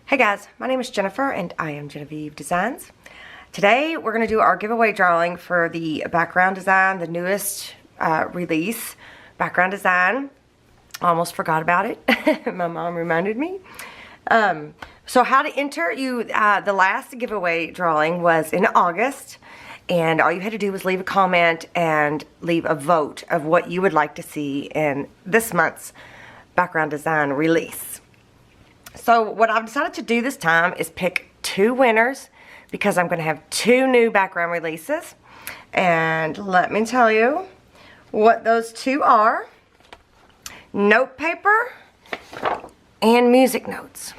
Hey guys, my name is Jennifer and I am Jenofeve Designs. Today we're going to do our giveaway drawing for the background design, the newest release, background design. Almost forgot about it. My mom reminded me. So how to enter, the last giveaway drawing was in August, and all you had to do was leave a comment and leave a vote of what you would like to see in this month's background design release. So what I've decided to do this time is pick two winners because I'm going to have two new background releases. And let me tell you what those two are. Note paper and music notes.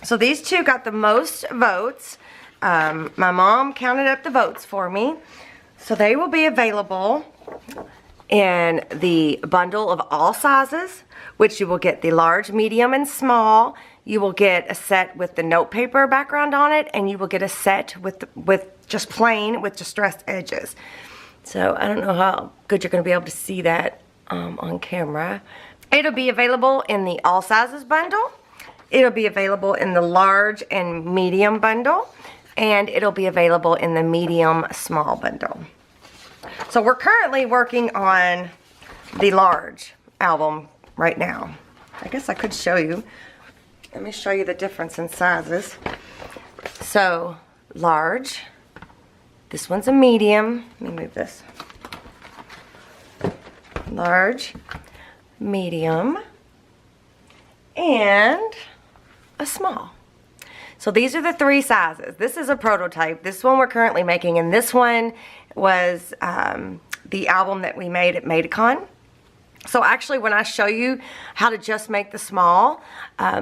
So these two got the most votes. My mom counted up the votes for me. So they will be available in the bundle of all sizes, which you will get the large, medium, and small. You will get a set with the note paper background on it, and you will get a set with just plain with distressed edges. So I don't know how good you're going to be able to see that on camera. It'll be available in the all sizes bundle. It'll be available in the large and medium bundle, and it'll be available in the medium small bundle. So we're currently working on the large album right now. I guess I could show you. Let me show you the difference in sizes. So, large. This one's a medium. Let me move this. Large, medium, and a small. So these are the three sizes. This is a prototype. This one we're currently making, and this one was the album that we made at Madecon. So actually, when I show you how to just make the small,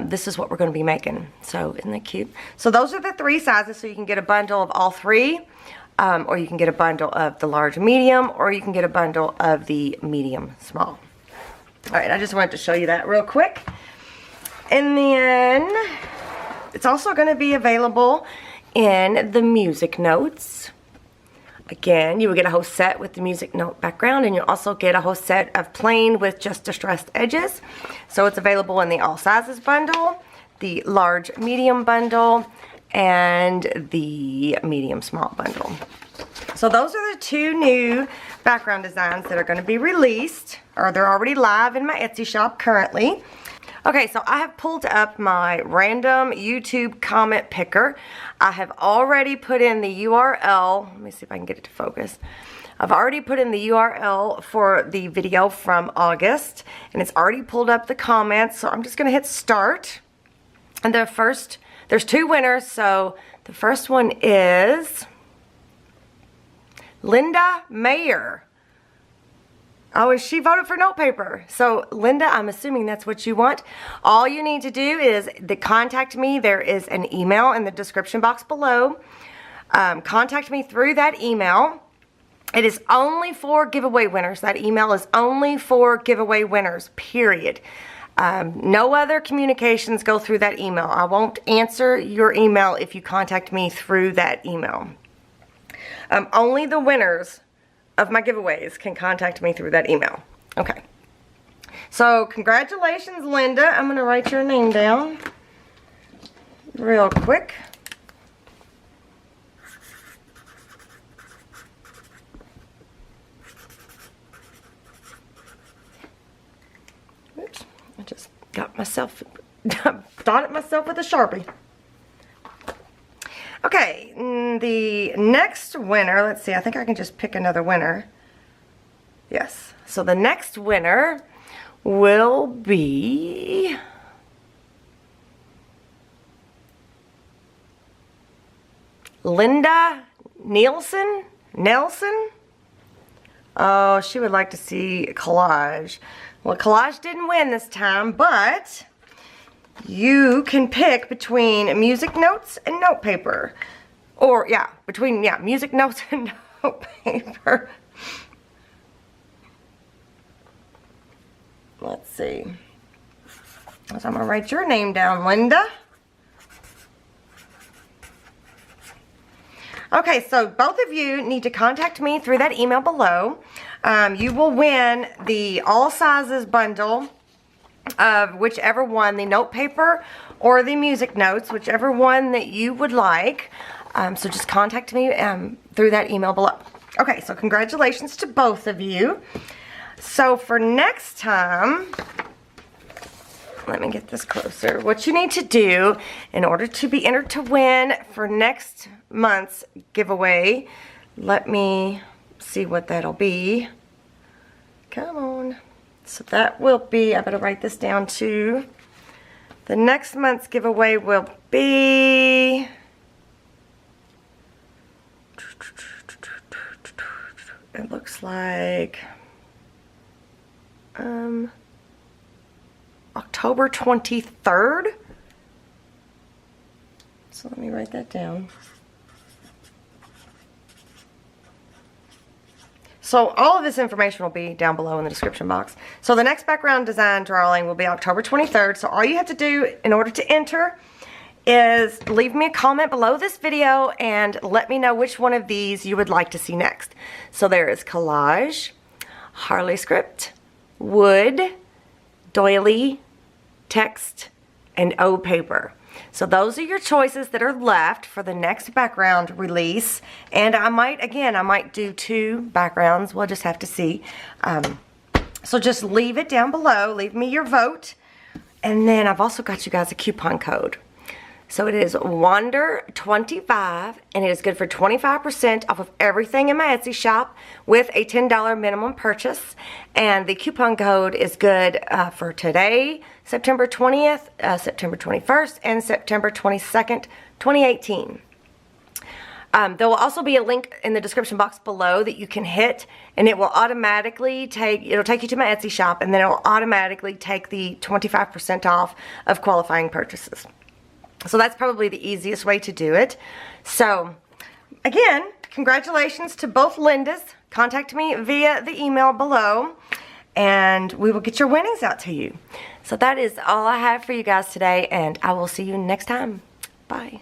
this is what we're going to be making. So isn't that cute? So those are the three sizes, so you can get a bundle of all three, or you can get a bundle of the large medium, or you can get a bundle of the medium small. All right, I just wanted to show you that real quick. And then it's also going to be available in the music notes. Again, you will get a whole set with the music note background, and you'll also get a whole set of plain with just distressed edges. So it's available in the all sizes bundle, the large medium bundle, and the medium small bundle. So those are the two new background designs that are going to be released, or they're already live in my Etsy shop currently. Okay, so I have pulled up my random YouTube comment picker. I have already put in the URL. Let me see if I can get it to focus. I've already put in the URL for the video from August, and it's already pulled up the comments, so I'm just going to hit start. And there's two winners, so the first one is Linda Mayer. Oh, and she voted for note paper. So, Linda, I'm assuming that's what you want. All you need to do is contact me. There is an email in the description box below. Contact me through that email. It is only for giveaway winners. That email is only for giveaway winners, period. No other communications go through that email. I won't answer your email if you contact me through that email. Only the winners of my giveaways can contact me through that email. Okay. So, congratulations, Linda. I'm going to write your name down real quick. Oops. I just got myself, dotted myself with a Sharpie. Okay, the next winner, let's see, I think I can just pick another winner. Yes, so the next winner will be Linda Nelson? Oh, she would like to see collage. Well, collage didn't win this time, but you can pick between music notes and note paper. Or, between music notes and note paper. Let's see. So I'm going to write your name down, Linda. Okay, so both of you need to contact me through that email below. You will win the all sizes bundle of whichever one, the note paper or the music notes, whichever one that you would like. So just contact me through that email below. Okay, so congratulations to both of you. So for next time, let me get this closer. What you need to do in order to be entered to win for next month's giveaway, let me see what that'll be. Come on. So that will be, I better write this down too. The next month's giveaway will be, it looks like October 23rd. So let me write that down. So all of this information will be down below in the description box. So the next background design drawing will be October 23rd. So all you have to do in order to enter is leave me a comment below this video and let me know which one of these you would like to see next. So there is collage, Harley script, wood, doily, text, and O paper. So those are your choices that are left for the next background release. And I might do 2 backgrounds. We'll just have to see. So just leave it down below. Leave me your vote. And then I've also got you guys a coupon code. So it is Wander25, and it is good for 25% off of everything in my Etsy shop with a $10 minimum purchase. And the coupon code is good for today, September 20th, September 21st, and September 22nd, 2018. There will also be a link in the description box below that you can hit, and it will automatically it'll take you to my Etsy shop, and then it will automatically take the 25% off of qualifying purchases. So that's probably the easiest way to do it. So again, congratulations to both Lindas. Contact me via the email below and we will get your winnings out to you. So that is all I have for you guys today, and I will see you next time. Bye.